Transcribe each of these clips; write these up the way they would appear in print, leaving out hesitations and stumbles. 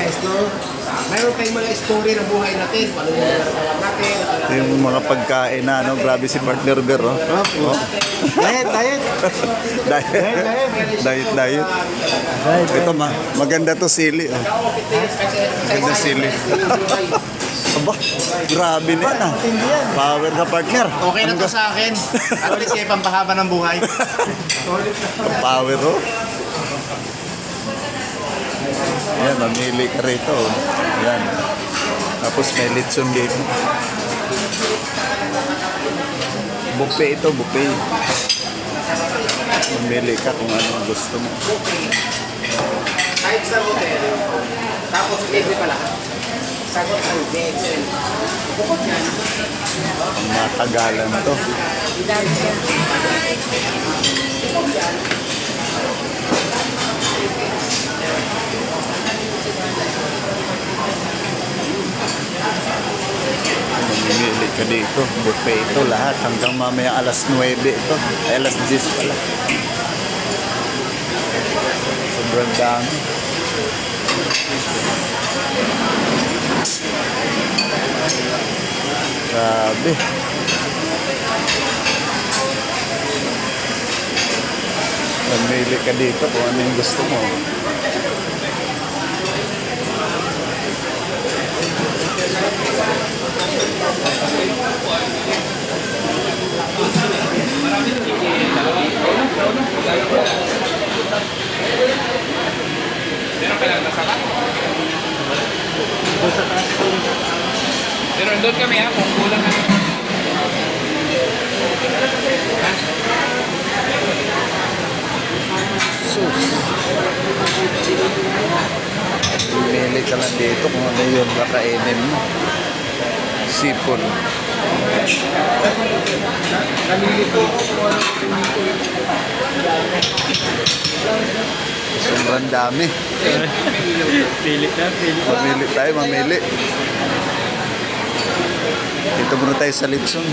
guys, no? Mayroon tayong mga story ng buhay natin. Paano yung nararamdaman natin. Yung mga pagkain na, no? Grabe si Partner Bear, oh. Oh. Diet, diet. Diet. Ito, maganda to sili, oh. Maganda sili. Aba, grabe na yan, ah. Power ka, partner. Okay na to sa akin. At least kayo pampahaba ng buhay. Power, oh. Yan, mamili ka rito. Yan. Tapos may litson dito. Buffet ito, buffet. Mamili ka kung ano gusto mo. Kahit sa hotel. Tapos libre pala. Sagot ang Vincent. Bukod yan. Ang matagalan to. Mamimili ka dito. Buffet ito lahat. Hanggang mamaya alas 9 ito. Ay, alas 10 pala. Sobrang dami. Grabe. Mamili ka dito kung ano yung gusto mo. Pero doon kami ha, kung kulang kami. Sus. Pumili ka lang dito kung ano yung kakainin mo. Sipon. Sobrang dami. Pili na. Mamili tayo, mamili. Dito muna tayo sa litson.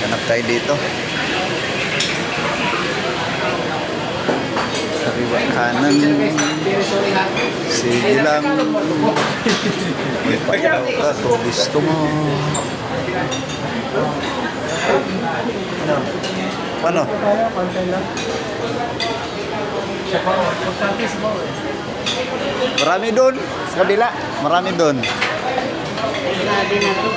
Hanap tayo dito. Kariwa kanan. Sige lang. May pagkaw ka kung gusto mo. Paano? Marami doon. Sa kabila. Marami doon. Grabe na to.